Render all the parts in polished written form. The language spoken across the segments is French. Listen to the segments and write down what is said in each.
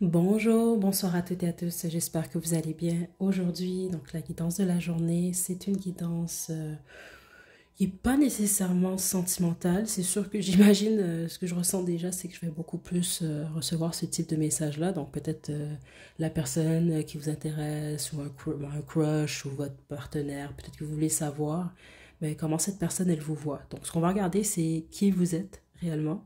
Bonjour, bonsoir à toutes et à tous, j'espère que vous allez bien. Aujourd'hui, donc la guidance de la journée, c'est une guidance qui n'est pas nécessairement sentimentale. C'est sûr que j'imagine, ce que je ressens déjà, c'est que je vais beaucoup plus recevoir ce type de message-là. Donc peut-être la personne qui vous intéresse ou un crush ou votre partenaire, peut-être que vous voulez savoir mais comment cette personne, elle vous voit. Donc ce qu'on va regarder, c'est qui vous êtes réellement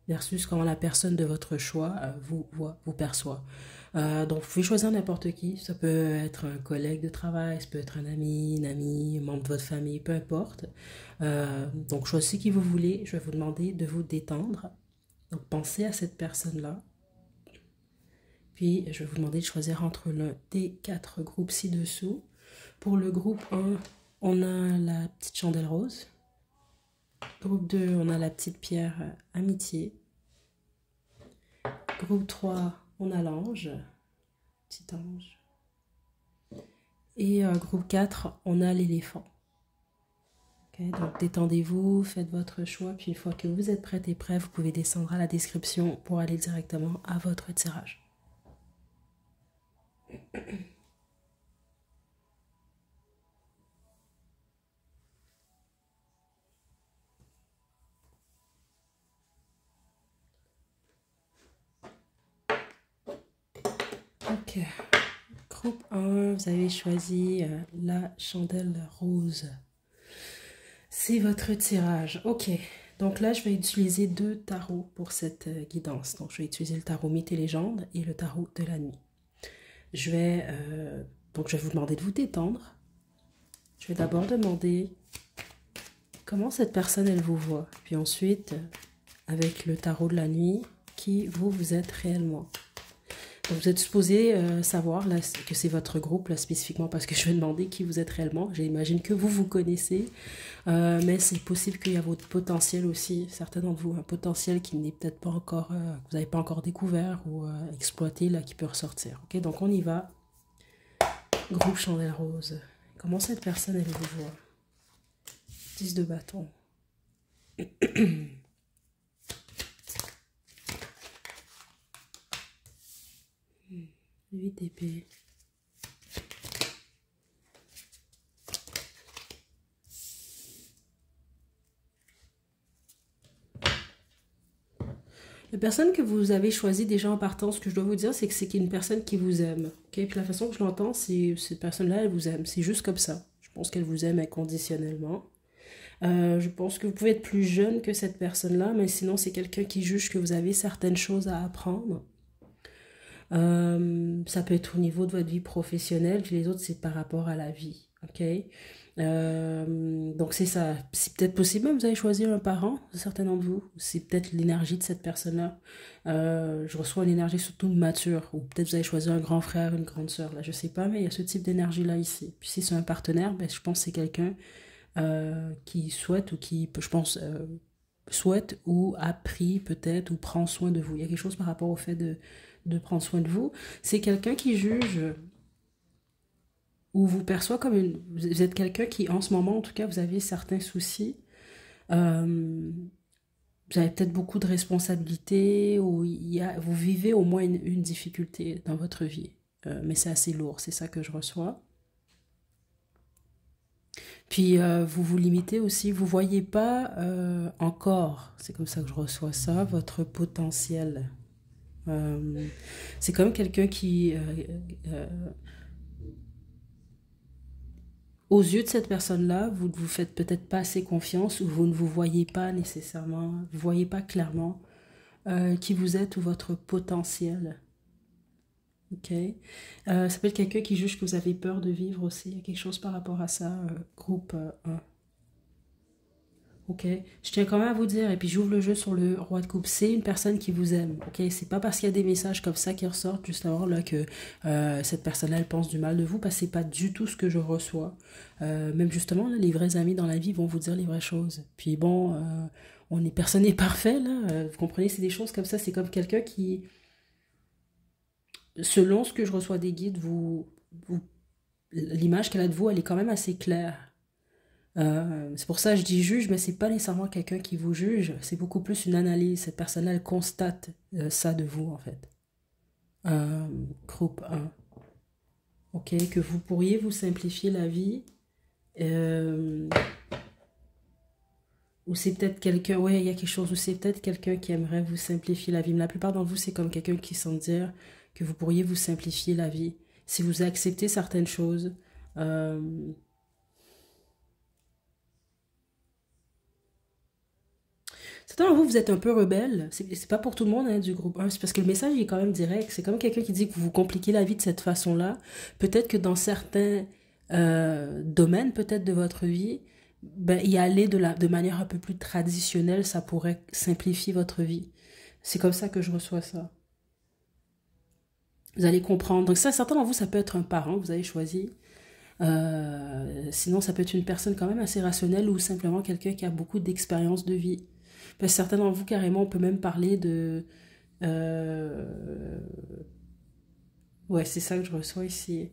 versus comment la personne de votre choix vous voit, vous perçoit. Donc, vous pouvez choisir n'importe qui. Ça peut être un collègue de travail, ça peut être un ami, une amie, un membre de votre famille, peu importe. Donc, choisissez qui vous voulez. Je vais vous demander de vous détendre. Donc, pensez à cette personne-là. Puis, je vais vous demander de choisir entre l'un des quatre groupes ci-dessous. Pour le groupe 1, on a la petite chandelle rose. Groupe 2, on a la petite pierre amitié. Groupe 3, on a l'ange, petit ange. Et groupe 4, on a l'éléphant. Okay, donc détendez-vous, faites votre choix, puis une fois que vous êtes prête et prêt, vous pouvez descendre à la description pour aller directement à votre tirage. Ok, groupe 1, vous avez choisi la chandelle rose. C'est votre tirage. Ok, donc là, je vais utiliser deux tarots pour cette guidance. Donc, je vais utiliser le tarot Mythes et légendes et le tarot de la nuit. Donc, je vais vous demander de vous détendre. Je vais d'abord demander comment cette personne, elle vous voit. Puis ensuite, avec le tarot de la nuit, qui vous êtes réellement. Donc, vous êtes supposé savoir là, que c'est votre groupe, là, spécifiquement, parce que je vais demander qui vous êtes réellement. J'imagine que vous vous connaissez, mais c'est possible qu'il y a votre potentiel aussi, certains d'entre vous, un potentiel qui n'est peut-être pas encore, que vous n'avez pas encore découvert ou exploité, là, qui peut ressortir. Ok, donc on y va. Groupe chandelle rose. Comment cette personne, elle vous voit? 10 de bâton. 8 d'épée. La personne que vous avez choisie déjà en partant, ce que je dois vous dire, c'est que c'est une personne qui vous aime. Okay? Puis la façon que je l'entends, c'est cette personne-là, elle vous aime. C'est juste comme ça. Je pense qu'elle vous aime inconditionnellement. Je pense que vous pouvez être plus jeune que cette personne-là, mais sinon c'est quelqu'un qui juge que vous avez certaines choses à apprendre. Ça peut être au niveau de votre vie professionnelle, puis les autres c'est par rapport à la vie, ok? Donc c'est ça. C'est peut-être possible, même vous avez choisi un parent, certains d'entre vous. C'est peut-être l'énergie de cette personne-là. Je reçois une énergie surtout mature, ou peut-être vous avez choisi un grand frère, une grande sœur, là je sais pas, mais il y a ce type d'énergie-là ici. Puis si c'est un partenaire, ben, je pense que c'est quelqu'un qui souhaite ou qui, je pense, souhaite ou a pris peut-être ou prend soin de vous. Il y a quelque chose par rapport au fait de prendre soin de vous. C'est quelqu'un qui juge ou vous perçoit comme une... Vous êtes quelqu'un qui, en ce moment, en tout cas, vous avez certains soucis. Euh, vous avez peut-être beaucoup de responsabilités ou vous vivez au moins une difficulté dans votre vie. Mais c'est assez lourd, c'est ça que je reçois. Puis vous vous limitez aussi, vous voyez pas encore, c'est comme ça que je reçois ça, votre potentiel. Euh, c'est comme quelqu'un qui, euh, aux yeux de cette personne-là, vous ne vous faites peut-être pas assez confiance ou vous ne vous voyez pas nécessairement, vous voyez pas clairement qui vous êtes ou votre potentiel. Ok. Ça peut être quelqu'un qui juge que vous avez peur de vivre aussi. Il y a quelque chose par rapport à ça, groupe 1. Ok, je tiens quand même à vous dire, et puis j'ouvre le jeu sur le roi de coupe, c'est une personne qui vous aime, ok, c'est pas parce qu'il y a des messages comme ça qui ressortent juste avant là que cette personne-là elle pense du mal de vous, parce que c'est pas du tout ce que je reçois. Même justement, là, les vrais amis dans la vie vont vous dire les vraies choses. Puis bon, personne n'est parfait là, vous comprenez, c'est des choses comme ça, c'est comme quelqu'un qui, selon ce que je reçois des guides, l'image qu'elle a de vous, elle est quand même assez claire. C'est pour ça que je dis juge, mais c'est pas nécessairement quelqu'un qui vous juge, c'est beaucoup plus une analyse. Cette personne-là, elle constate ça de vous, en fait. Groupe 1. Ok, que vous pourriez vous simplifier la vie. Euh, ou c'est peut-être quelqu'un, ouais, il y a quelque chose, ou c'est peut-être quelqu'un qui aimerait vous simplifier la vie. Mais la plupart d'entre vous, c'est comme quelqu'un qui sent dire que vous pourriez vous simplifier la vie. Si vous acceptez certaines choses, euh, certains d'entre vous, vous êtes un peu rebelle. C'est pas pour tout le monde hein, du groupe 1. C'est parce que le message il est quand même direct. C'est comme quelqu'un qui dit que vous vous compliquez la vie de cette façon-là. Peut-être que dans certains domaines, peut-être de votre vie, ben, y aller de manière un peu plus traditionnelle, ça pourrait simplifier votre vie. C'est comme ça que je reçois ça. Vous allez comprendre. Donc ça, certains d'entre vous, ça peut être un parent que vous avez choisi. Sinon, ça peut être une personne quand même assez rationnelle ou simplement quelqu'un qui a beaucoup d'expérience de vie. Parce que certains d'entre vous, carrément, on peut même parler de... euh, Ouais, c'est ça que je reçois ici.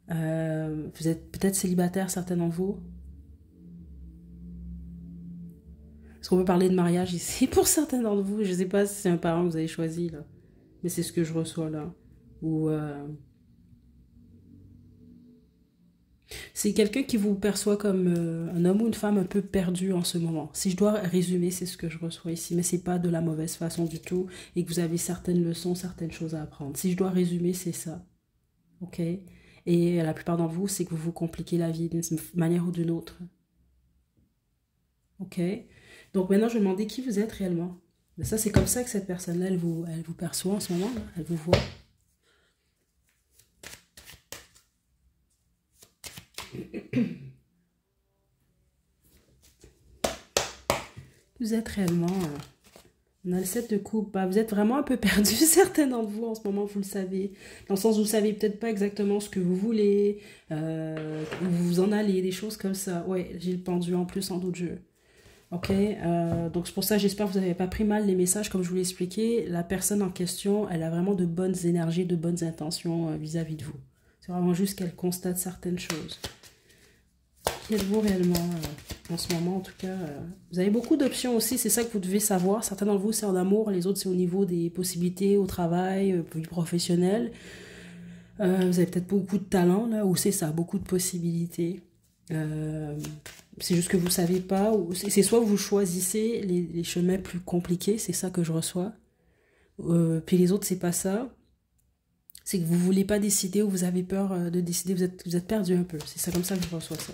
Vous êtes peut-être célibataire, certains d'entre vous. Est-ce qu'on peut parler de mariage ici pour certains d'entre vous? Je ne sais pas si c'est un parent que vous avez choisi, là. Mais c'est ce que je reçois, là. Ou... c'est quelqu'un qui vous perçoit comme un homme ou une femme un peu perdu en ce moment. Si je dois résumer, c'est ce que je reçois ici, mais c'est pas de la mauvaise façon du tout et que vous avez certaines leçons, certaines choses à apprendre. Si je dois résumer, c'est ça. OK? Et la plupart d'entre vous, c'est que vous vous compliquez la vie d'une manière ou d'une autre. OK? Donc maintenant, je vais demander qui vous êtes réellement. Mais ça, c'est comme ça que cette personne-là, elle vous perçoit en ce moment, là. Elle vous voit. Vous êtes réellement on a le 7 de coupe. Bah, vous êtes vraiment un peu perdu, certains d'entre vous en ce moment, vous le savez. Dans le sens où vous savez peut-être pas exactement ce que vous voulez, où vous en allez, des choses comme ça. Ouais, j'ai le pendu en plus en d'autres jeux. Ok, donc c'est pour ça, j'espère que vous n'avez pas pris mal les messages. Comme je vous l'ai expliqué, la personne en question, elle a vraiment de bonnes énergies, de bonnes intentions vis-à-vis de vous. C'est vraiment juste qu'elle constate certaines choses. Qui êtes-vous réellement en ce moment, en tout cas vous avez beaucoup d'options aussi, c'est ça que vous devez savoir. Certains d'entre vous, c'est en amour, les autres, c'est au niveau des possibilités au travail, vie professionnelle. Vous avez peut-être beaucoup de talent, là, ou c'est ça, beaucoup de possibilités. Euh, c'est juste que vous ne savez pas, ou c'est soit vous choisissez les chemins plus compliqués, c'est ça que je reçois. Puis les autres, c'est pas ça. C'est que vous ne voulez pas décider ou vous avez peur de décider, vous êtes perdu un peu. C'est ça comme ça que je reçois ça.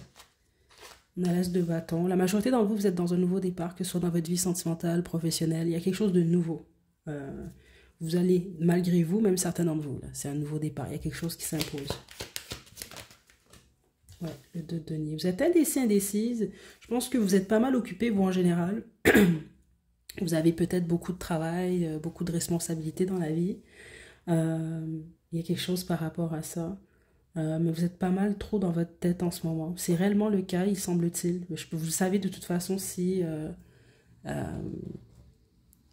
On a l'as de bâton. La majorité d'entre vous, vous êtes dans un nouveau départ, que ce soit dans votre vie sentimentale, professionnelle. Il y a quelque chose de nouveau. Vous allez, malgré vous, même certains d'entre vous, là, c'est un nouveau départ. Il y a quelque chose qui s'impose. Ouais, le 2 de denier. Vous êtes indécis, indécise. Je pense que vous êtes pas mal occupé, vous, en général. Vous avez peut-être beaucoup de travail, beaucoup de responsabilités dans la vie. Il y a quelque chose par rapport à ça. Mais vous êtes pas mal trop dans votre tête en ce moment. C'est réellement le cas, il semble-t-il. Vous savez de toute façon euh,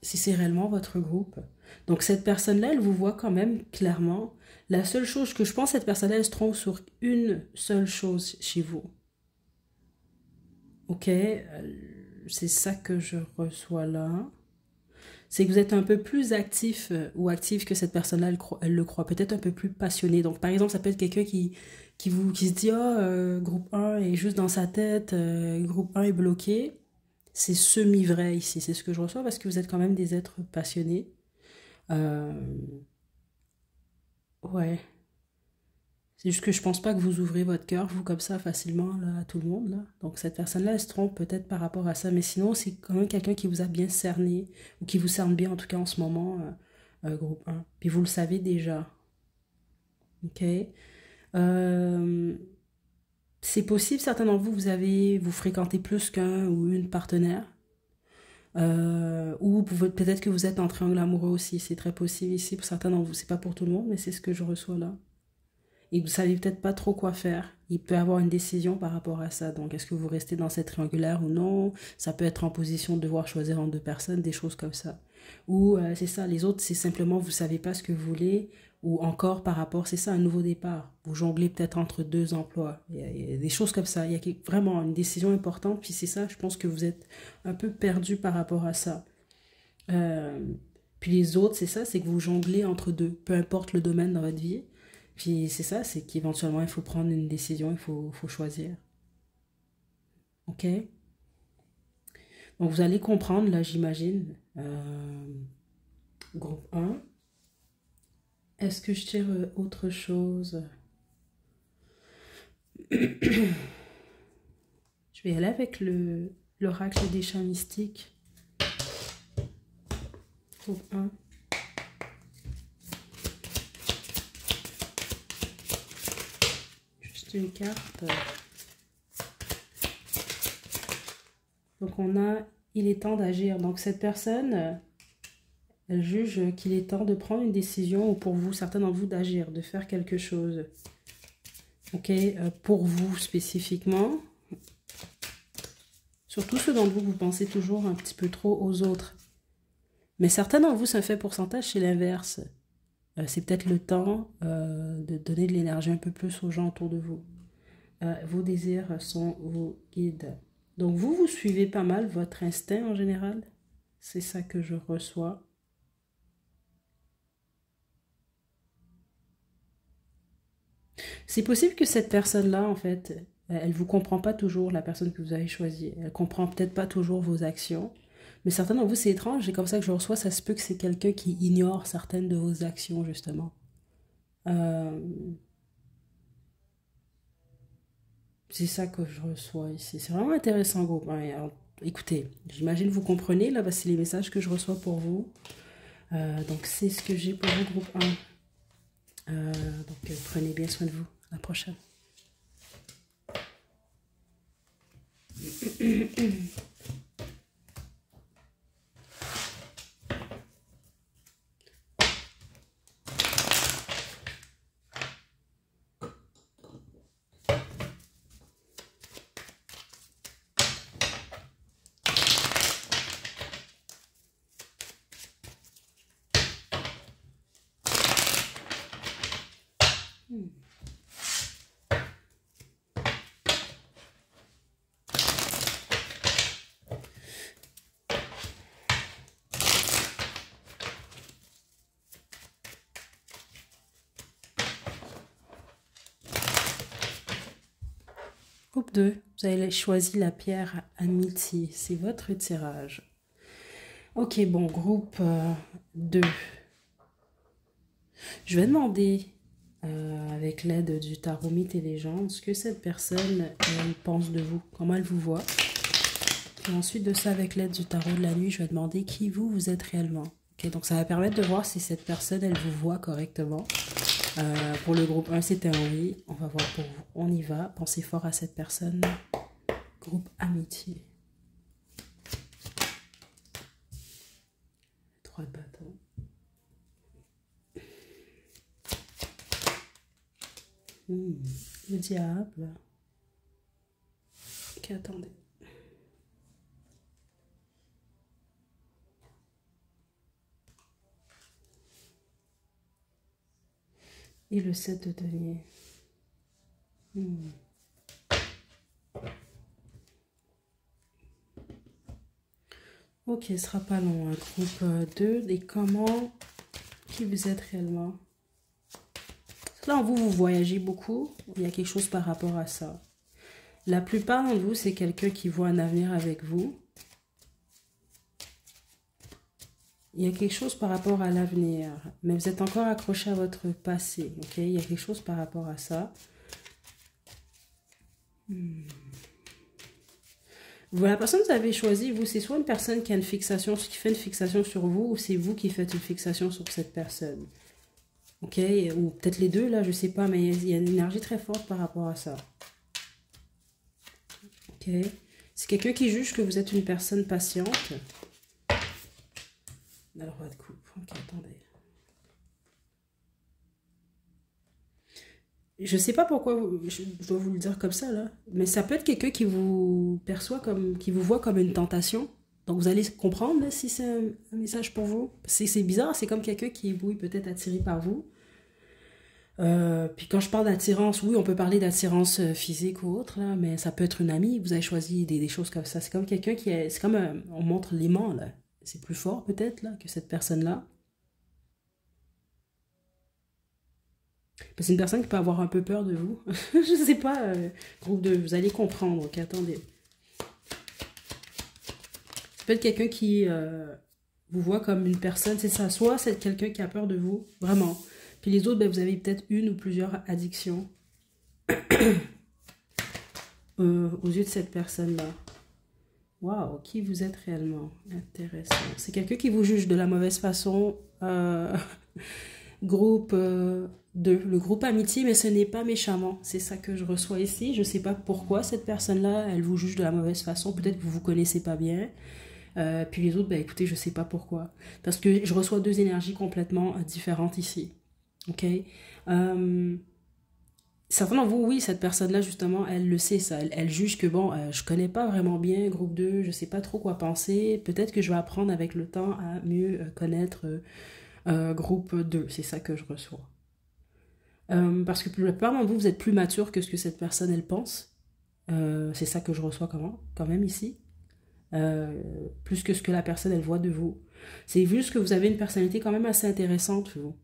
si c'est réellement votre groupe. Donc cette personne-là, elle vous voit quand même clairement. La seule chose que je pense, cette personne-là, elle se trompe sur une seule chose chez vous. Ok, c'est ça que je reçois là. C'est que vous êtes un peu plus actif ou active que cette personne-là, elle le croit. Peut-être un peu plus passionné. Donc, par exemple, ça peut être quelqu'un qui se dit, ah, groupe 1 est juste dans sa tête, groupe 1 est bloqué. C'est semi-vrai ici, c'est ce que je reçois parce que vous êtes quand même des êtres passionnés. Euh, ouais. C'est juste que je pense pas que vous ouvrez votre cœur, vous, comme ça, facilement, là, à tout le monde, là. Donc, cette personne-là, elle se trompe peut-être par rapport à ça. Mais sinon, c'est quand même quelqu'un qui vous a bien cerné, ou qui vous cerne bien, en tout cas, en ce moment, groupe 1. Puis vous le savez déjà. OK? Euh, c'est possible, certains d'entre vous, vous fréquentez plus qu'un ou une partenaire. Ou peut-être que vous êtes en triangle amoureux aussi. C'est très possible ici. Pour certains d'entre vous, c'est pas pour tout le monde, mais c'est ce que je reçois là. Et vous savez peut-être pas trop quoi faire. Il peut y avoir une décision par rapport à ça. Donc, est-ce que vous restez dans cette triangulaire ou non? Ça peut être en position de devoir choisir entre deux personnes, des choses comme ça. Ou c'est ça, les autres, c'est simplement vous savez pas ce que vous voulez. Ou encore par rapport, c'est ça, un nouveau départ. Vous jonglez peut-être entre deux emplois. Il y a des choses comme ça. Il y a vraiment une décision importante. Puis c'est ça, je pense que vous êtes un peu perdu par rapport à ça. Euh, Puis les autres, c'est ça, c'est que vous jonglez entre deux, peu importe le domaine dans votre vie. Puis c'est ça, c'est qu'éventuellement, il faut prendre une décision, faut choisir. OK? Donc vous allez comprendre, là, j'imagine. Groupe un. Est-ce que je tire autre chose? Je vais aller avec l'oracle des chats mystiques. Groupe un. Juste une carte. Donc on a, il est temps d'agir. Donc cette personne, elle juge qu'il est temps de prendre une décision ou pour vous, certains d'entre vous, d'agir, de faire quelque chose. Ok, pour vous spécifiquement. Surtout ceux d'entre vous, vous pensez toujours un petit peu trop aux autres. Mais certains d'entre vous, c'est un fait pourcentage, c'est l'inverse. C'est peut-être le temps de donner de l'énergie un peu plus aux gens autour de vous. Vos désirs sont vos guides. Donc vous suivez pas mal votre instinct en général. C'est ça que je reçois. C'est possible que cette personne-là, en fait, elle ne vous comprend pas toujours, la personne que vous avez choisie. Elle ne comprend peut-être pas toujours vos actions. Mais certains d'entre vous, c'est étrange, et comme ça que je reçois, ça se peut que c'est quelqu'un qui ignore certaines de vos actions, justement. Euh, c'est ça que je reçois ici. C'est vraiment intéressant, groupe. Alors, écoutez, j'imagine que vous comprenez, là, c'est les messages que je reçois pour vous. Donc, c'est ce que j'ai pour vous, groupe 1. Donc, prenez bien soin de vous. À la prochaine. Groupe 2, vous avez choisi la pierre amitié. C'est votre tirage. Ok, bon, groupe 2. Je vais demander, avec l'aide du tarot mythe et légende, ce que cette personne elle pense de vous, comment elle vous voit. Et ensuite de ça, avec l'aide du tarot de la nuit, je vais demander qui vous êtes réellement. Ok, donc ça va permettre de voir si cette personne, elle vous voit correctement. Pour le groupe 1, c'était un oui. On va voir pour vous. On y va. Pensez fort à cette personne. Groupe amitié. 3 de bâton. Le diable. Ok, attendez. Et le 7 de denier. Ok, ce sera pas long. Hein. Groupe 2. Et comment, qui vous êtes réellement? Là, vous voyagez beaucoup. Il y a quelque chose par rapport à ça. La plupart d'entre vous, c'est quelqu'un qui voit un avenir avec vous. Il y a quelque chose par rapport à l'avenir. Mais vous êtes encore accroché à votre passé. Ok, il y a quelque chose par rapport à ça. Voilà, la personne que vous avez choisie, vous, c'est soit une personne qui a une fixation, qui fait une fixation sur vous, ou c'est vous qui faites une fixation sur cette personne. Ok, ou peut-être les deux, là, je sais pas, mais il y a une énergie très forte par rapport à ça. Ok, c'est quelqu'un qui juge que vous êtes une personne patiente. Alors, pas de coupe. Ok, attendez. Je sais pas pourquoi je dois vous le dire comme ça, là. Mais ça peut être quelqu'un qui vous perçoit comme, qui vous voit comme une tentation. Donc, vous allez comprendre là, si c'est un message pour vous. C'est bizarre, c'est comme quelqu'un qui est, oui, peut-être attiré par vous. Puis quand je parle d'attirance, oui, on peut parler d'attirance physique ou autre, là, mais ça peut être une amie. Vous avez choisi des choses comme ça. C'est comme quelqu'un qui est... C'est comme on montre l'aimant, là. C'est plus fort, peut-être, là, que cette personne-là. C'est une personne qui peut avoir un peu peur de vous. Je sais pas, groupe 2, vous allez comprendre. Ok, attendez. Ça peut être quelqu'un qui vous voit comme une personne, c'est ça. Soit c'est quelqu'un qui a peur de vous, vraiment. Puis les autres, ben, vous avez peut-être une ou plusieurs addictions aux yeux de cette personne-là. Waouh, qui vous êtes réellement? Intéressant. C'est quelqu'un qui vous juge de la mauvaise façon. Groupe 2, le groupe amitié, mais ce n'est pas méchamment. C'est ça que je reçois ici. Je ne sais pas pourquoi cette personne-là, elle vous juge de la mauvaise façon. Peut-être que vous ne vous connaissez pas bien. Puis les autres, ben écoutez, je ne sais pas pourquoi. Parce que je reçois deux énergies complètement différentes ici. Ok? Certains d'entre vous, oui, cette personne-là, justement, elle le sait, ça. Elle juge que, bon, je connais pas vraiment bien groupe 2, je sais pas trop quoi penser. Peut-être que je vais apprendre avec le temps à mieux connaître groupe 2. C'est ça que je reçois. Parce que la plupart d'entre vous, vous êtes plus mature que ce que cette personne, elle pense. C'est ça que je reçois quand même ici. Plus que ce que la personne, elle voit de vous. C'est juste que vous avez une personnalité quand même assez intéressante, vous.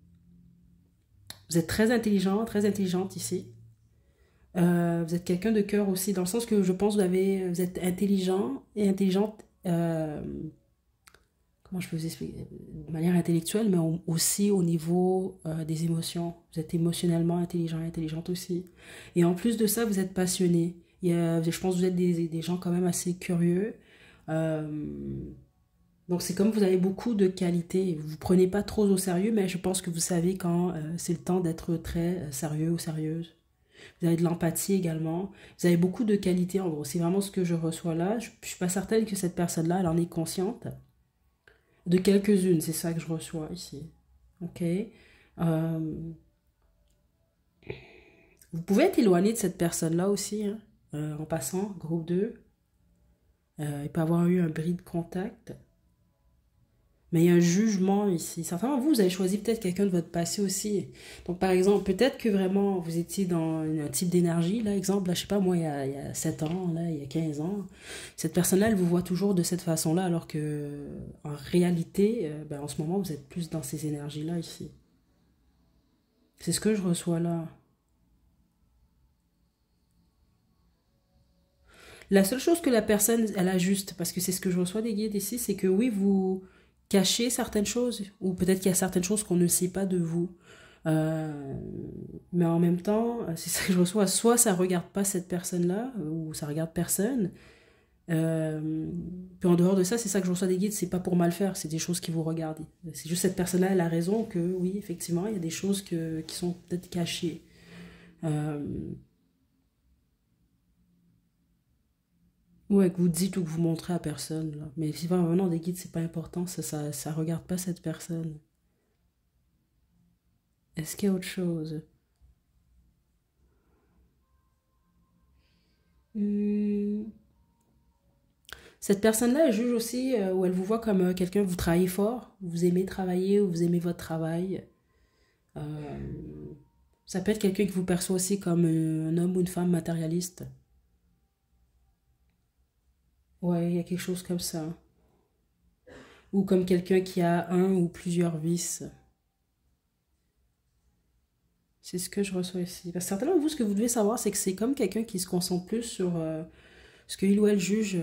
Vous êtes très intelligent, très intelligente ici. Vous êtes quelqu'un de cœur aussi, dans le sens que je pense que vous êtes intelligent et intelligente, comment je peux vous expliquer, de manière intellectuelle, mais aussi au niveau des émotions. Vous êtes émotionnellement intelligent et intelligente aussi. Et en plus de ça, vous êtes passionné. Je pense que vous êtes des gens quand même assez curieux. Donc c'est comme vous avez beaucoup de qualités. Vous ne prenez pas trop au sérieux, mais je pense que vous savez quand c'est le temps d'être très sérieux ou sérieuse. Vous avez de l'empathie également. Vous avez beaucoup de qualités en gros. C'est vraiment ce que je reçois là. Je ne suis pas certaine que cette personne-là, elle en est consciente. De quelques-unes, c'est ça que je reçois ici. Ok. Vous pouvez être éloigné de cette personne-là aussi, hein, en passant, groupe 2. Il peut avoir eu un bris de contact. Mais il y a un jugement ici. Certainement, vous avez choisi peut-être quelqu'un de votre passé aussi. Donc, par exemple, peut-être que vraiment, vous étiez dans un type d'énergie, là, exemple, là, je sais pas, moi, il y a 7 ans, là, il y a 15 ans. Cette personne-là, elle vous voit toujours de cette façon-là, alors que, en réalité, ben, en ce moment, vous êtes plus dans ces énergies-là, ici. C'est ce que je reçois là. La seule chose que la personne, elle a juste, parce que c'est ce que je reçois des guides ici, c'est que oui, vous cachez certaines choses, ou peut-être qu'il y a certaines choses qu'on ne sait pas de vous. Euh, mais en même temps, c'est ça que je reçois. Soit ça regarde pas cette personne-là, ou ça regarde personne. Euh, Puis en dehors de ça, c'est ça que je reçois des guides, c'est pas pour mal faire, c'est des choses qui vous regardent. C'est juste cette personne-là, elle a raison que oui, effectivement, il y a des choses qui sont peut-être cachées. Euh, Ouais, que vous dites ou que vous montrez à personne, là. Mais si vraiment des guides, c'est pas important, ça regarde pas cette personne. Est-ce qu'il y a autre chose? Hmm. Cette personne-là, elle juge aussi, ou elle vous voit comme quelqu'un, vous travaillez fort, vous aimez travailler, ou vous aimez votre travail. Euh, Ça peut être quelqu'un qui vous perçoit aussi comme un homme ou une femme matérialiste. Ouais, il y a quelque chose comme ça. Ou comme quelqu'un qui a un ou plusieurs vices. C'est ce que je reçois ici. Parce que certainement, vous, ce que vous devez savoir, c'est que c'est comme quelqu'un qui se concentre plus sur ce qu'il ou elle juge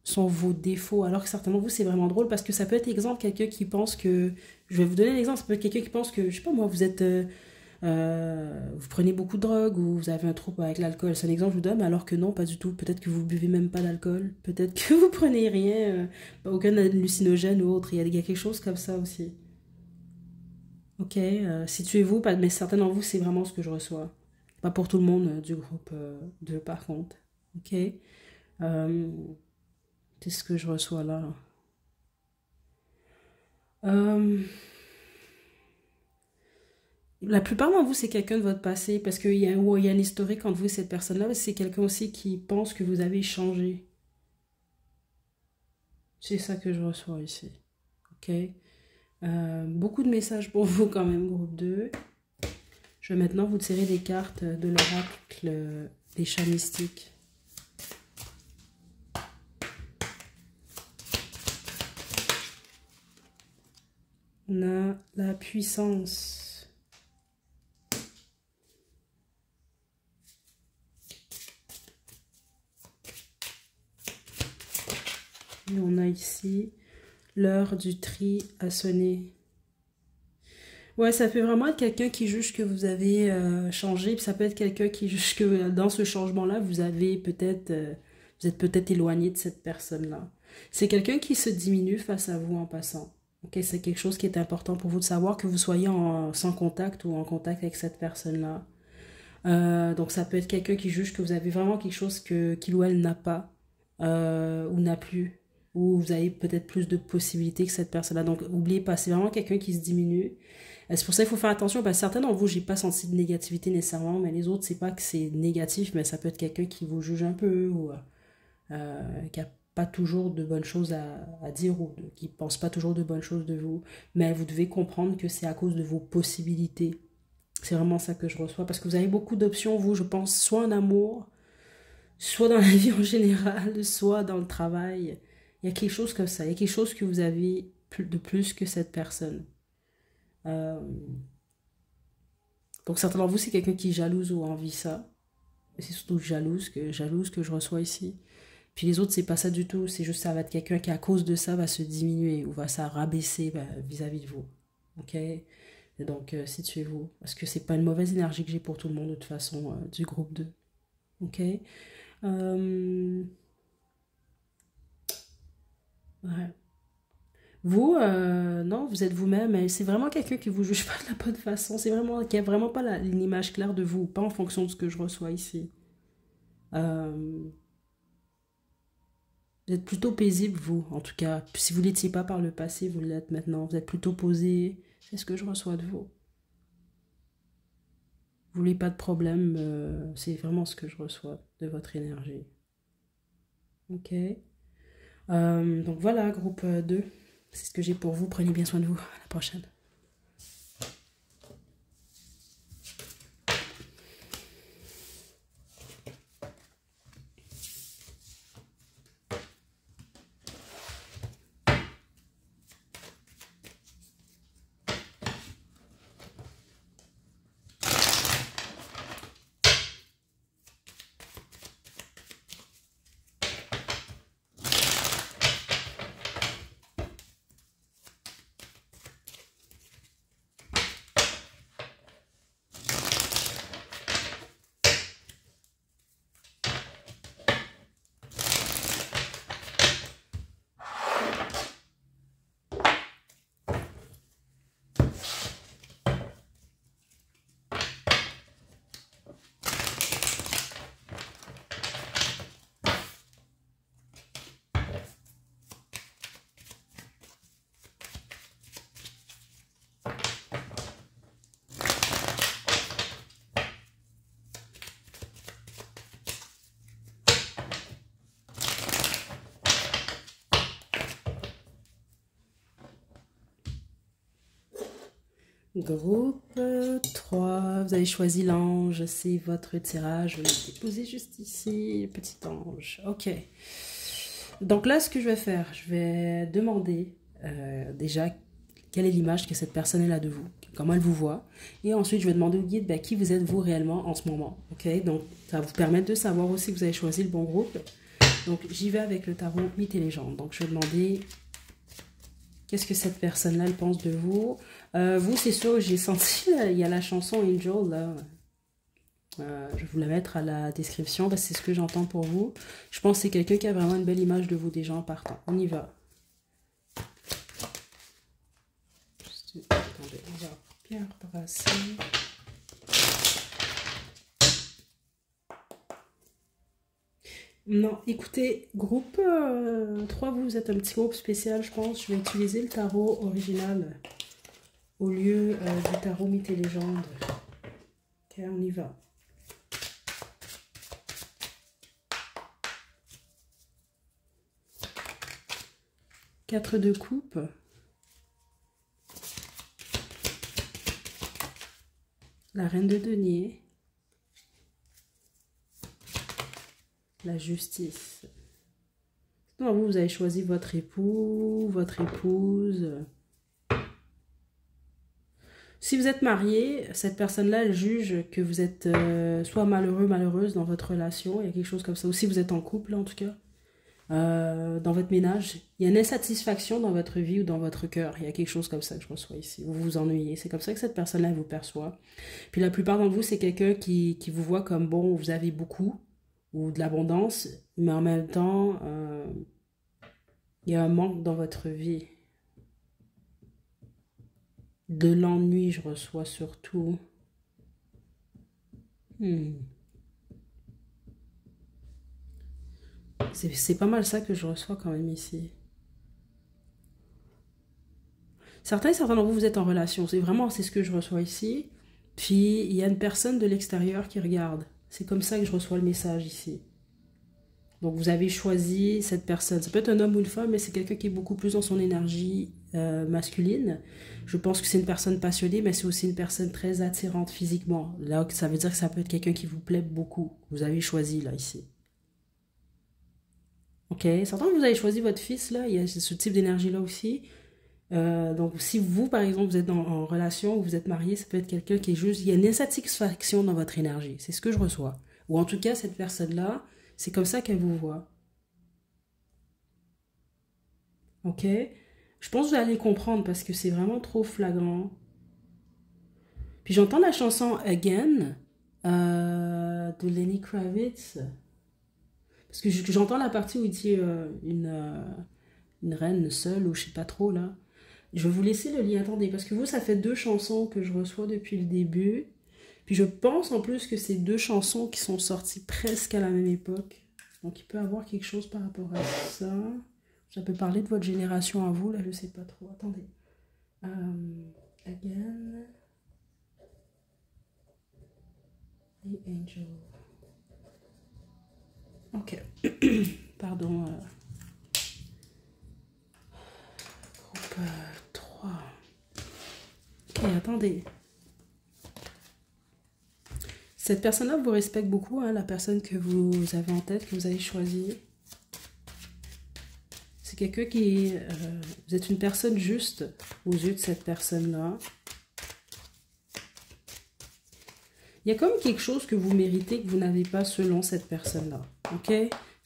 sont vos défauts. Alors que certainement, vous, c'est vraiment drôle parce que ça peut être, exemple, quelqu'un qui pense que. Je vais vous donner un exemple. Ça peut être quelqu'un qui pense que, je sais pas moi, vous êtes. Vous prenez beaucoup de drogue ou vous avez un trouble avec l'alcool. C'est un exemple que je vous donne, mais alors que non, pas du tout. Peut-être que vous buvez même pas d'alcool. Peut-être que vous prenez rien, aucun hallucinogène ou autre. Il y a quelque chose comme ça aussi. Ok, situez-vous, mais certains d'entre vous, c'est vraiment ce que je reçois. Pas pour tout le monde du groupe 2, par contre. Ok, euh, c'est ce que je reçois là. Euh, la plupart d'entre vous, c'est quelqu'un de votre passé, parce qu'il y a un historique entre vous et cette personne-là, mais c'est quelqu'un aussi qui pense que vous avez changé. C'est ça que je reçois ici. Ok, beaucoup de messages pour vous quand même, groupe 2. Je vais maintenant vous tirer des cartes de l'oracle des chats mystiques. On a la puissance. Et on a ici l'heure du tri a sonné. Ouais, ça peut vraiment être quelqu'un qui juge que vous avez changé, puis ça peut être quelqu'un qui juge que dans ce changement-là, vous avez peut-être, vous êtes peut-être éloigné de cette personne-là. C'est quelqu'un qui se diminue face à vous en passant. Ok, c'est quelque chose qui est important pour vous de savoir que vous soyez sans contact ou en contact avec cette personne-là. Donc ça peut être quelqu'un qui juge que vous avez vraiment quelque chose qu'il ou elle n'a pas ou n'a plus, ou vous avez peut-être plus de possibilités que cette personne-là. Donc n'oubliez pas, c'est vraiment quelqu'un qui se diminue. C'est pour ça qu'il faut faire attention, parce que certains d'entre vous, j'ai pas senti de négativité nécessairement, mais les autres, c'est pas que c'est négatif, mais ça peut être quelqu'un qui vous juge un peu, ou qui a pas toujours de bonnes choses à dire, ou qui pense pas toujours de bonnes choses de vous. Mais vous devez comprendre que c'est à cause de vos possibilités. C'est vraiment ça que je reçois, parce que vous avez beaucoup d'options, vous, je pense, soit en amour, soit dans la vie en général, soit dans le travail. Il y a quelque chose comme ça, il y a quelque chose que vous avez de plus que cette personne. Euh, donc certains d'entre vous, c'est quelqu'un qui est jalouse ou envie ça. C'est surtout jalouse que je reçois ici. Puis les autres, c'est pas ça du tout. C'est juste ça va être quelqu'un qui, à cause de ça, va se diminuer ou va se rabaisser vis-à-vis de vous. Ok? Et donc, situez-vous. Parce que c'est pas une mauvaise énergie que j'ai pour tout le monde, de toute façon, du groupe 2. Ok? Ouais. Vous, non, vous êtes vous-même, et c'est vraiment quelqu'un qui vous juge pas de la bonne façon. C'est vraiment, qui a vraiment pas une image claire de vous, pas en fonction de ce que je reçois ici. Euh, vous êtes plutôt paisible, vous, en tout cas. Si vous l'étiez pas par le passé, vous l'êtes maintenant. Vous êtes plutôt posé. C'est ce que je reçois de vous. Vous voulez pas de problème, c'est vraiment ce que je reçois de votre énergie. Ok. Donc voilà, groupe 2. C'est ce que j'ai pour vous. Prenez bien soin de vous. À la prochaine. Groupe 3, vous avez choisi l'ange, c'est votre tirage, je vais le déposer juste ici, petit ange. Ok. Donc là, ce que je vais faire, je vais demander déjà quelle est l'image que cette personne a de vous, comment elle vous voit. Et ensuite, je vais demander au guide qui vous êtes vous réellement en ce moment. Ok. Donc ça va vous permettre de savoir aussi que vous avez choisi le bon groupe. Donc j'y vais avec le tarot Mythes et légendes. Donc je vais demander qu'est-ce que cette personne-là elle pense de vous. Vous, c'est sûr, j'ai senti, il y a la chanson Angel, là. Je vais vous la mettre à la description, parce que c'est ce que j'entends pour vous. Je pense que c'est quelqu'un qui a vraiment une belle image de vous déjà en partant. On y va. Attendez, on va bien brasser. Non, écoutez, groupe 3, vous êtes un petit groupe spécial, je pense. Je vais utiliser le tarot original au lieu du tarot Mythes et légendes. Ok, on y va. 4 de coupe. La reine de denier. La justice. Non, vous avez choisi votre époux, votre épouse. Si vous êtes marié, cette personne-là, elle juge que vous êtes soit malheureux, malheureuse dans votre relation. Il y a quelque chose comme ça. Ou si vous êtes en couple, en tout cas. dans votre ménage. Il y a une insatisfaction dans votre vie ou dans votre cœur. Il y a quelque chose comme ça que je reçois ici. Vous vous ennuyez. C'est comme ça que cette personne-là vous perçoit. Puis la plupart d'entre vous, c'est quelqu'un qui vous voit comme, bon, vous avez beaucoup ou de l'abondance, mais en même temps, il y a un manque dans votre vie. De l'ennui, je reçois surtout. Hmm. C'est pas mal ça que je reçois quand même ici. Certains d'entre vous, vous êtes en relation. C'est ce que je reçois ici. Puis, il y a une personne de l'extérieur qui regarde. C'est comme ça que je reçois le message ici. Donc, vous avez choisi cette personne. Ça peut être un homme ou une femme, mais c'est quelqu'un qui est beaucoup plus dans son énergie masculine. Je pense que c'est une personne passionnée, mais c'est aussi une personne très attirante physiquement. Là, ça veut dire que ça peut être quelqu'un qui vous plaît beaucoup. Vous avez choisi, là, ici. Ok? Certains, vous avez choisi votre fils, là. Il y a ce type d'énergie-là aussi. Donc, si vous, par exemple, vous êtes en relation ou vous êtes marié, ça peut être quelqu'un qui est juste... Il y a une insatisfaction dans votre énergie. C'est ce que je reçois. Ou en tout cas, cette personne-là, c'est comme ça qu'elle vous voit. Ok? Je pense que vous allez comprendre parce que c'est vraiment trop flagrant. Puis j'entends la chanson Again de Lenny Kravitz. Parce que j'entends la partie où il dit une reine seule ou je sais pas trop là. Je vais vous laisser le lien. Attendez, parce que vous, ça fait 2 chansons que je reçois depuis le début. Puis je pense en plus que c'est 2 chansons qui sont sorties presque à la même époque. Donc il peut y avoir quelque chose par rapport à ça. Ça peut parler de votre génération à vous, là, je sais pas trop. Attendez. Again. The Angel. Ok. Pardon. Groupe 3. Ok, attendez. Cette personne-là vous respecte beaucoup, hein, la personne que vous avez en tête, que vous avez choisie. C'est quelqu'un qui... vous êtes une personne juste aux yeux de cette personne-là. Il y a comme quelque chose que vous méritez que vous n'avez pas selon cette personne-là. Ok?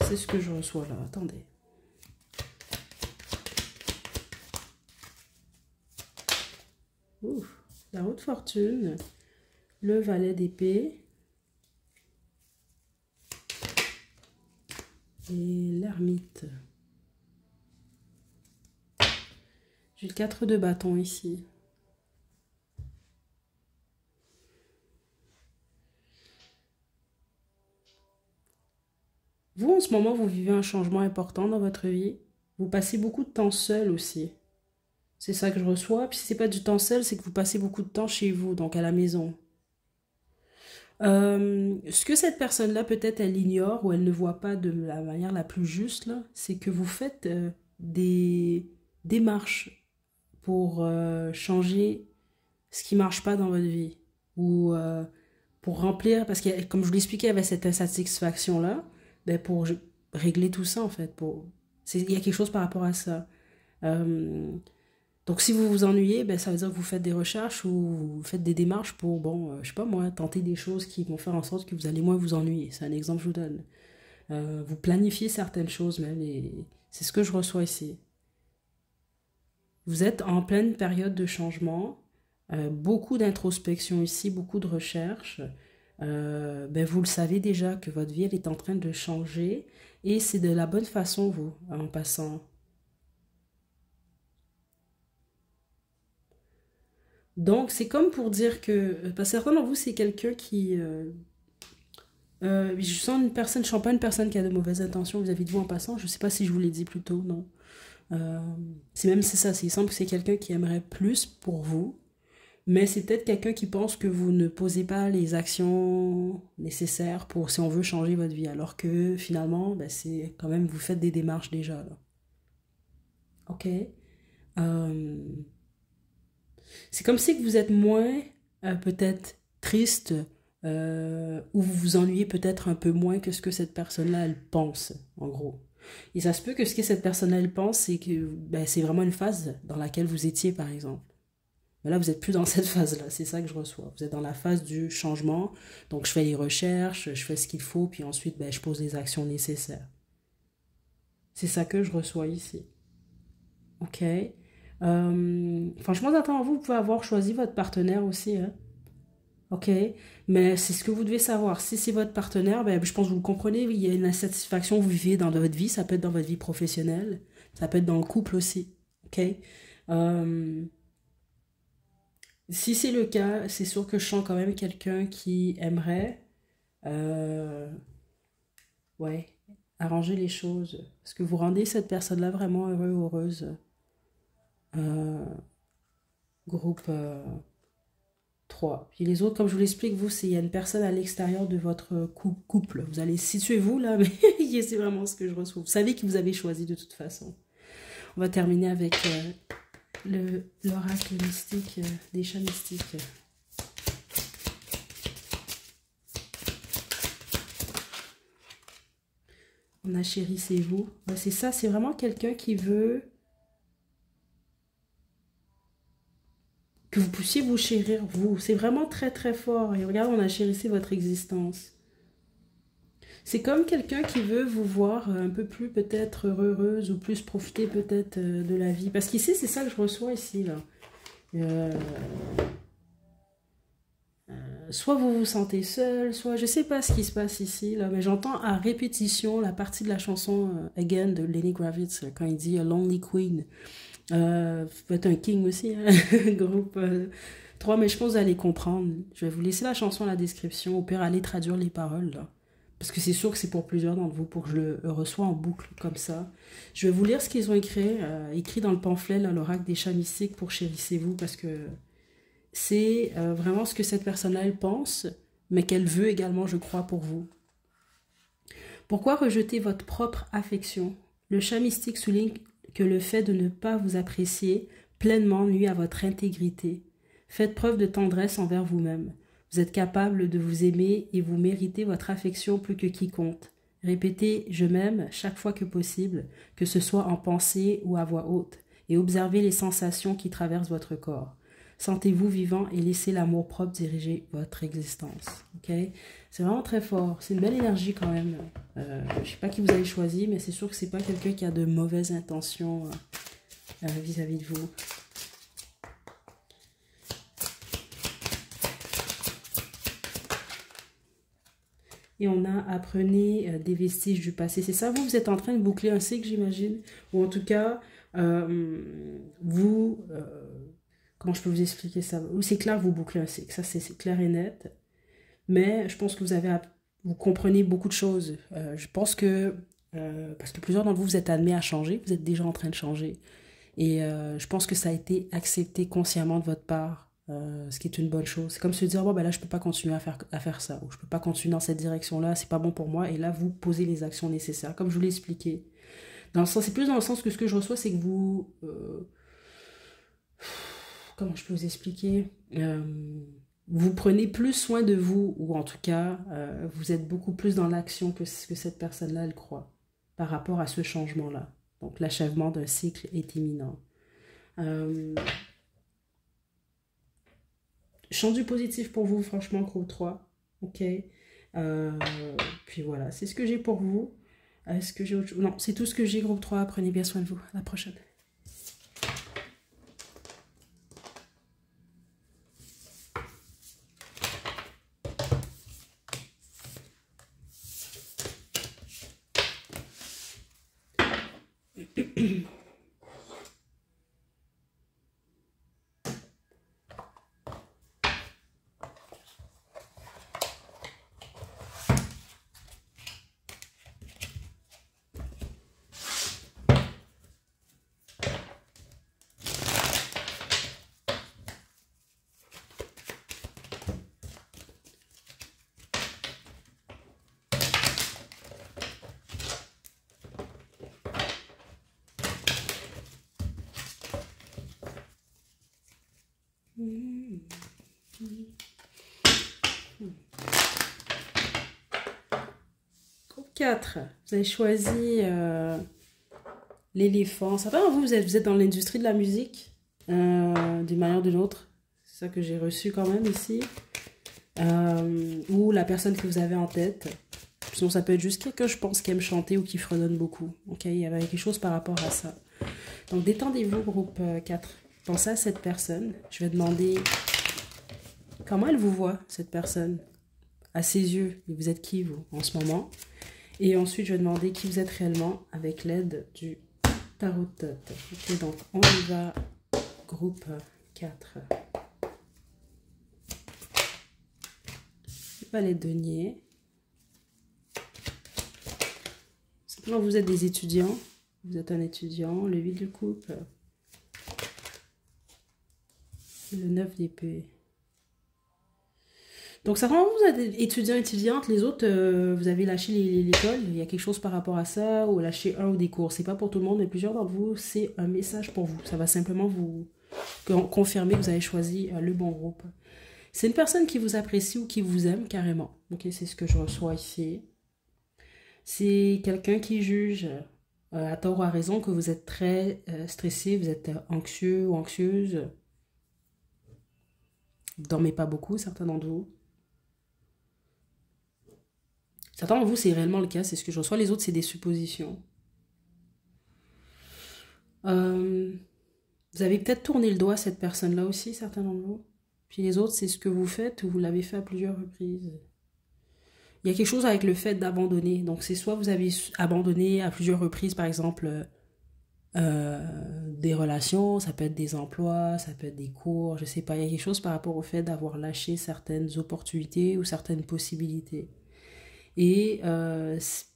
C'est ce que je reçois là. Attendez. Ouf. La haute fortune. Le valet d'épée. Et l'ermite. J'ai le 4 de bâton ici. Vous, en ce moment, vous vivez un changement important dans votre vie. Vous passez beaucoup de temps seul aussi. C'est ça que je reçois. Puis si c'est pas du temps seul, c'est que vous passez beaucoup de temps chez vous, donc à la maison. Ce que cette personne-là, peut-être, elle ignore ou elle ne voit pas de la manière la plus juste, là, c'est que vous faites des démarches pour changer ce qui marche pas dans votre vie. Ou pour remplir, parce que comme je vous l'expliquais, avec cette insatisfaction-là, ben pour régler tout ça, en fait. Il y a quelque chose par rapport à ça. Euh, donc, si vous vous ennuyez, ben, ça veut dire que vous faites des recherches ou vous faites des démarches pour, bon, je sais pas moi, tenter des choses qui vont faire en sorte que vous allez moins vous ennuyer. C'est un exemple que je vous donne. Vous planifiez certaines choses même et c'est ce que je reçois ici. Vous êtes en pleine période de changement, beaucoup d'introspection ici, beaucoup de recherche. Ben vous le savez déjà que votre vie elle est en train de changer et c'est de la bonne façon, vous, en passant. Donc, c'est comme pour dire que, parce que certains d'entre vous, c'est quelqu'un qui... je sens une personne, je sens pas une personne qui a de mauvaises intentions vis-à-vis de vous en passant. Je sais pas si je vous l'ai dit plus tôt, non. Euh, c'est ça, il semble que c'est quelqu'un qui aimerait plus pour vous, mais c'est peut-être quelqu'un qui pense que vous ne posez pas les actions nécessaires pour si on veut changer votre vie, alors que finalement, ben, c'est quand même, vous faites des démarches déjà, là. Ok? Euh, c'est comme si que vous êtes moins peut-être triste ou vous vous ennuyez peut-être un peu moins que ce que cette personne-là, elle pense, en gros. Et ça se peut que ce que cette personne-là, elle pense, c'est que ben, c'est vraiment une phase dans laquelle vous étiez, par exemple. Mais là, vous n'êtes plus dans cette phase-là, c'est ça que je reçois. Vous êtes dans la phase du changement, donc je fais les recherches, je fais ce qu'il faut, puis ensuite, ben, je pose les actions nécessaires. C'est ça que je reçois ici. Ok. Franchement, attends, vous pouvez avoir choisi votre partenaire aussi, hein. Ok. Mais c'est ce que vous devez savoir. Si c'est votre partenaire, ben, je pense que vous le comprenez. Oui, il y a une insatisfaction que vous vivez dans votre vie. Ça peut être dans votre vie professionnelle. Ça peut être dans le couple aussi. Ok. Euh, Si c'est le cas, c'est sûr que je sens quand même quelqu'un qui aimerait, euh, ouais, arranger les choses. Parce que vous rendez cette personne-là vraiment heureux ou heureuse. Euh, groupe 3. Puis les autres, comme je vous l'explique, vous, c'est il y a une personne à l'extérieur de votre couple. Vous allez situer vous là, mais c'est vraiment ce que je reçois. Vous savez qui vous avez choisi de toute façon. On va terminer avec l'oracle mystique des chats mystiques. On a chérissez-vous. Ouais, c'est ça, c'est vraiment quelqu'un qui veut que vous puissiez vous chérir, vous. C'est vraiment très très fort. Et regarde, on a chérissé votre existence. C'est comme quelqu'un qui veut vous voir un peu plus peut-être heureuse ou plus profiter peut-être de la vie. Parce qu'ici, c'est ça que je reçois ici, là. Euh, Soit vous vous sentez seul, soit je sais pas ce qui se passe ici, là, mais j'entends à répétition la partie de la chanson Again de Lenny Kravitz quand il dit A Lonely Queen. Peut être un king aussi, hein, groupe 3, mais je pense que vous allez comprendre. Je vais vous laisser la chanson à la description, au pire aller traduire les paroles, là. Parce que c'est sûr que c'est pour plusieurs d'entre vous, pour que je le reçois en boucle comme ça. Je vais vous lire ce qu'ils ont écrit dans le pamphlet, là, l'oracle des chats mystiques pour chérissez-vous, parce que c'est vraiment ce que cette personne-là, elle pense, mais qu'elle veut également, je crois, pour vous. Pourquoi rejeter votre propre affection? Le chat mystique souligne que le fait de ne pas vous apprécier pleinement nuit à votre intégrité. Faites preuve de tendresse envers vous-même. Vous êtes capable de vous aimer et vous méritez votre affection plus que quiconque. Répétez « je m'aime » chaque fois que possible, que ce soit en pensée ou à voix haute, et observez les sensations qui traversent votre corps. Sentez-vous vivant et laissez l'amour propre diriger votre existence. Okay? C'est vraiment très fort. C'est une belle énergie quand même. Je ne sais pas qui vous avez choisi, mais c'est sûr que c'est pas quelqu'un qui a de mauvaises intentions vis-à-vis de vous. Et on a apprenez des vestiges du passé. C'est ça, vous êtes en train de boucler un cycle, j'imagine. Ou en tout cas, vous... comment je peux vous expliquer ça? Oui, c'est clair, vous bouclez un cycle. Ça, c'est clair et net. Mais je pense que vous comprenez beaucoup de choses. Je pense que... parce que plusieurs d'entre vous, vous êtes amenés à changer. Vous êtes déjà en train de changer. Et je pense que ça a été accepté consciemment de votre part. Ce qui est une bonne chose. C'est comme se dire, bon, ben là, je peux pas continuer à faire ça, ou je peux pas continuer dans cette direction-là, c'est pas bon pour moi, et là, vous posez les actions nécessaires, comme je vous l'ai expliqué. Dans le sens, c'est plus dans le sens que ce que je reçois, c'est que vous... comment je peux vous expliquer vous prenez plus soin de vous, ou en tout cas, vous êtes beaucoup plus dans l'action que ce que cette personne-là, elle croit, par rapport à ce changement-là. Donc, l'achèvement d'un cycle est imminent. Chant du positif pour vous, franchement, groupe 3. Ok. Puis voilà, c'est ce que j'ai pour vous. Est-ce que j'ai autre chose? Non, c'est tout ce que j'ai, groupe 3. Prenez bien soin de vous. À la prochaine. Groupe 4. Vous avez choisi l'éléphant. Certains vous êtes dans l'industrie de la musique, d'une manière ou d'une autre. C'est ça que j'ai reçu quand même ici. Ou la personne que vous avez en tête. Sinon, ça peut être juste quelqu'un, je pense, qui aime chanter ou qui fredonne beaucoup. Ok, il y avait quelque chose par rapport à ça. Donc, détendez-vous, groupe 4. Pensez à cette personne. Je vais demander comment elle vous voit, cette personne, à ses yeux. Et vous êtes qui, vous, en ce moment? Et ensuite, je vais demander qui vous êtes réellement avec l'aide du tarot de tête. Ok, donc, on y va, groupe 4. Valet de denier. Simplement, vous êtes des étudiants. Vous êtes un étudiant. Le 8 de coupe. Le 9 d'épée. Donc, ça rend vous êtes étudiants, étudiantes. Les autres, vous avez lâché l'école. Il y a quelque chose par rapport à ça. Ou lâché un ou des cours. C'est pas pour tout le monde, mais plusieurs d'entre vous, c'est un message pour vous. Ça va simplement vous confirmer que vous avez choisi le bon groupe. C'est une personne qui vous apprécie ou qui vous aime carrément. Ok, c'est ce que je reçois ici. C'est quelqu'un qui juge à tort ou à raison que vous êtes très stressé, vous êtes anxieux ou anxieuse. Vous ne dormez pas beaucoup, certains d'entre vous. Certains d'entre vous, c'est réellement le cas, c'est ce que je reçois. Les autres, c'est des suppositions. Vous avez peut-être tourné le doigt à cette personne-là aussi, certains d'entre vous. Puis les autres, c'est ce que vous faites ou vous l'avez fait à plusieurs reprises. Il y a quelque chose avec le fait d'abandonner. Donc, c'est soit vous avez abandonné à plusieurs reprises, par exemple, des relations, ça peut être des emplois, ça peut être des cours, je sais pas. Il y a quelque chose par rapport au fait d'avoir lâché certaines opportunités ou certaines possibilités. Et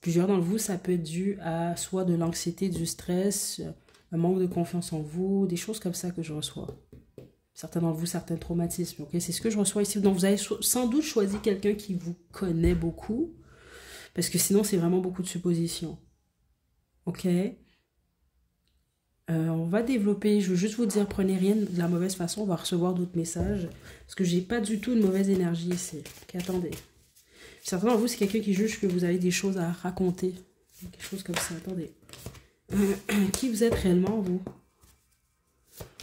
plusieurs d'entre vous, ça peut être dû à soit de l'anxiété, du stress, un manque de confiance en vous, des choses comme ça que je reçois. Certains d'entre vous, certains traumatismes. Okay? C'est ce que je reçois ici. Donc, vous avez sans doute choisi quelqu'un qui vous connaît beaucoup. Parce que sinon, c'est vraiment beaucoup de suppositions. Ok? On va développer. Je veux juste vous dire, prenez rien de la mauvaise façon. On va recevoir d'autres messages. Parce que j'ai pas du tout une mauvaise énergie ici. Ok, attendez. Certains d'entre vous, c'est quelqu'un qui juge que vous avez des choses à raconter. Quelque chose comme ça. Attendez. Qui vous êtes réellement, vous?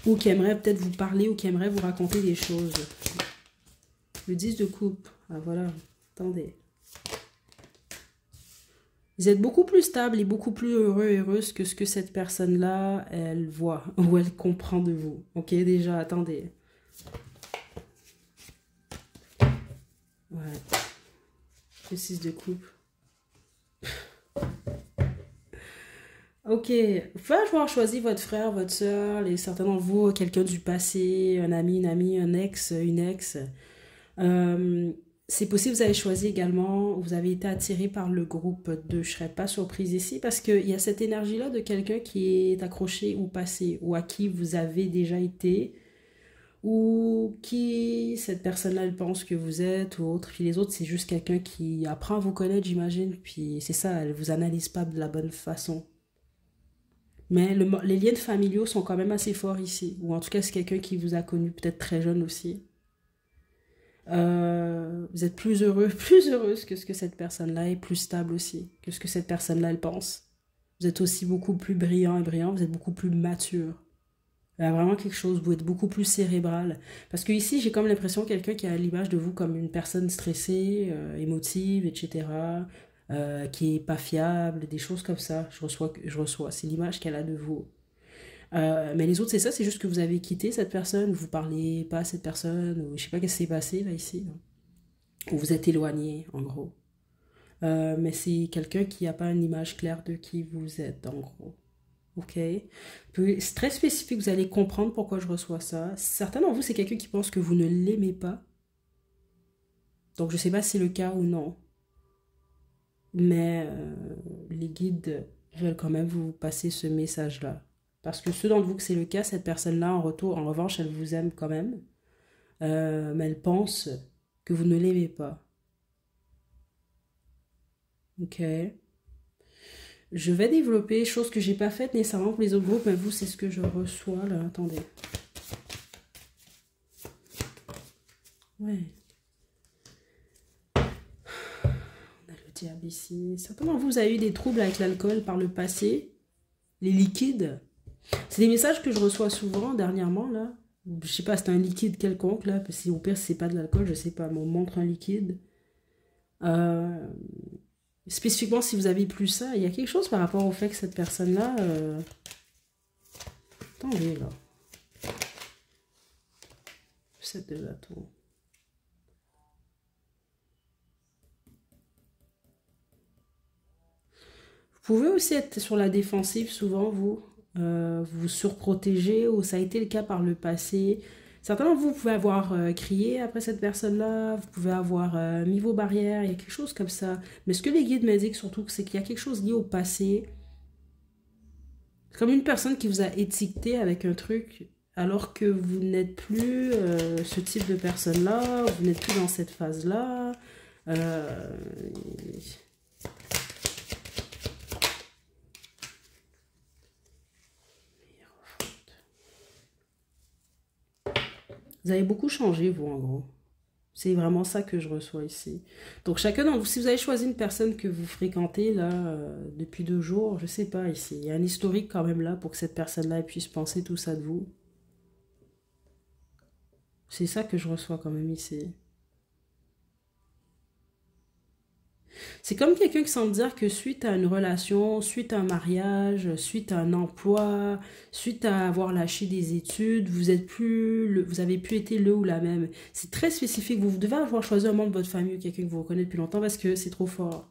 Ou qui aimerait peut-être vous parler ou qui aimerait vous raconter des choses. Le 10 de coupe. Ah voilà, attendez. Vous êtes beaucoup plus stable et beaucoup plus heureux et heureuse que ce que cette personne-là, elle voit ou elle comprend de vous. Ok, déjà, attendez. Ouais. Le 6 de coupe. Ok, vous pouvez avoir choisi votre frère, votre soeur, certains d'entre vous, quelqu'un du passé, un ami, une amie, un ex, une ex. C'est possible que vous avez choisi également, vous avez été attiré par le groupe 2. Je ne serais pas surprise ici parce qu'il y a cette énergie-là de quelqu'un qui est accroché au passé ou à qui vous avez déjà été ou qui cette personne-là elle pense que vous êtes ou autre. Puis les autres, c'est juste quelqu'un qui apprend à vous connaître, j'imagine. Puis c'est ça, elle ne vous analyse pas de la bonne façon. Mais les liens familiaux sont quand même assez forts ici. Ou en tout cas, c'est quelqu'un qui vous a connu peut-être très jeune aussi. Vous êtes plus heureux, plus heureuse que ce que cette personne-là est, plus stable aussi que ce que cette personne-là, elle pense. Vous êtes aussi beaucoup plus brillant et brillant, vous êtes beaucoup plus mature. Il y a vraiment quelque chose, vous êtes beaucoup plus cérébral. Parce que ici, j'ai comme l'impression quelqu'un qui a l'image de vous comme une personne stressée, émotive, etc., qui est pas fiable, des choses comme ça. Je reçois. C'est l'image qu'elle a de vous. Mais les autres, c'est ça, c'est juste que vous avez quitté cette personne, vous parlez pas à cette personne, ou je sais pas qu'est-ce qui s'est passé là ici. Là. Ou vous êtes éloigné, en gros. Mais c'est quelqu'un qui n'a pas une image claire de qui vous êtes, en gros. Ok? C'est très spécifique, vous allez comprendre pourquoi je reçois ça. Certains d'entre vous, c'est quelqu'un qui pense que vous ne l'aimez pas. Donc, je sais pas si c'est le cas ou non. Mais les guides veulent quand même vous passer ce message-là. Parce que ceux d'entre vous que c'est le cas, cette personne-là, en retour, en revanche, elle vous aime quand même. Mais elle pense que vous ne l'aimez pas. Ok. Je vais développer, chose que j'ai pas faite nécessairement pour les autres groupes, mais vous, c'est ce que je reçois, là. Attendez. Ouais. On a le diable ici. Certainement, vous avez eu des troubles avec l'alcool par le passé. Les liquides. C'est des messages que je reçois souvent dernièrement, là. Je sais pas, c'est un liquide quelconque, là. Parce que au pire, si c'est pas de l'alcool, je sais pas, mais on montre un liquide. Spécifiquement, si vous avez plus ça, il y a quelque chose par rapport au fait que cette personne-là... Attendez, là. 7 de bâton. Vous pouvez aussi être sur la défensive, souvent, vous. Vous surprotégez, ou ça a été le cas par le passé. Certains de vous pouvez avoir crié après cette personne-là, vous pouvez avoir mis vos barrières, il y a quelque chose comme ça. Mais ce que les guides m'indiquent surtout, c'est qu'il y a quelque chose lié au passé. Comme une personne qui vous a étiqueté avec un truc, alors que vous n'êtes plus ce type de personne-là, vous n'êtes plus dans cette phase-là. Euh, Vous avez beaucoup changé, vous, en gros. C'est vraiment ça que je reçois ici. Donc, chacun d'entre vous, si vous avez choisi une personne que vous fréquentez, là, depuis 2 jours, je sais pas, ici, il y a un historique quand même là pour que cette personne-là puisse penser tout ça de vous. C'est ça que je reçois quand même ici. C'est comme quelqu'un qui semble dire que suite à une relation, suite à un mariage, suite à un emploi, suite à avoir lâché des études, vous êtes plus, vous avez plus été le ou la même. C'est très spécifique. Vous devez avoir choisi un membre de votre famille ou quelqu'un que vous reconnaissez depuis longtemps parce que c'est trop fort.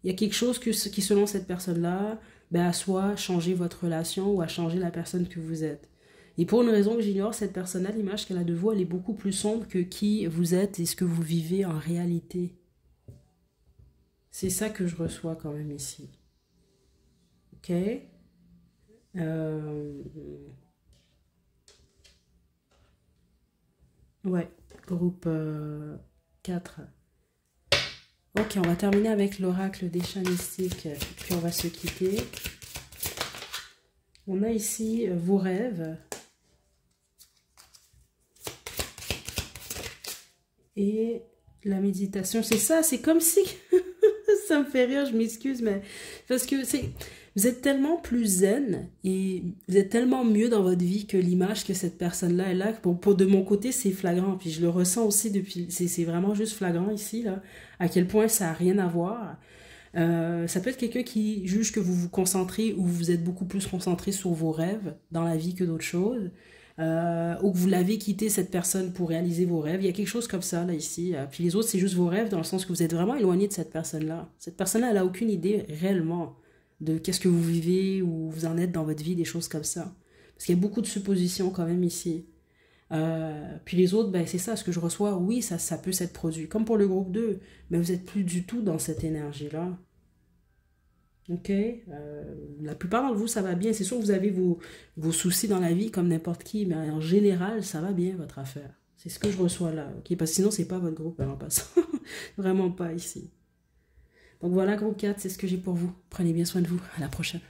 Il y a quelque chose qui selon cette personne-là, ben, a soit changé votre relation ou a changé la personne que vous êtes. Et pour une raison que j'ignore, cette personne-là, l'image qu'elle a de vous, elle est beaucoup plus sombre que qui vous êtes et ce que vous vivez en réalité. C'est ça que je reçois quand même ici. Ok? Euh, ouais, groupe 4. Ok, on va terminer avec l'oracle des chats mystiques, puis on va se quitter. On a ici vos rêves. Et la méditation, c'est ça, c'est comme si... ça me fait rire, je m'excuse, mais... Parce que c'est... Vous êtes tellement plus zen et vous êtes tellement mieux dans votre vie que l'image que cette personne-là est là. De mon côté, c'est flagrant. Puis je le ressens aussi depuis... C'est vraiment juste flagrant ici, là. À quel point ça n'a rien à voir. Ça peut être quelqu'un qui juge que vous vous concentrez ou vous êtes beaucoup plus concentré sur vos rêves dans la vie que d'autres choses. Ou que vous l'avez quitté cette personne pour réaliser vos rêves. Il y a quelque chose comme ça, là, ici. Puis les autres, c'est juste vos rêves dans le sens que vous êtes vraiment éloigné de cette personne-là. Cette personne-là, elle n'a aucune idée réellement de qu'est-ce que vous vivez ou vous en êtes dans votre vie, des choses comme ça. Parce qu'il y a beaucoup de suppositions quand même ici. Puis les autres, ben, c'est ça, ce que je reçois, oui, ça peut s'être produit. Comme pour le groupe 2, mais vous n'êtes plus du tout dans cette énergie-là. Ok, la plupart d'entre vous, ça va bien. C'est sûr que vous avez vos soucis dans la vie comme n'importe qui, mais en général, ça va bien votre affaire. C'est ce que je reçois là, ok? Parce que sinon, c'est pas votre groupe, en passant. Vraiment pas ici. Donc voilà, groupe 4, c'est ce que j'ai pour vous. Prenez bien soin de vous. À la prochaine.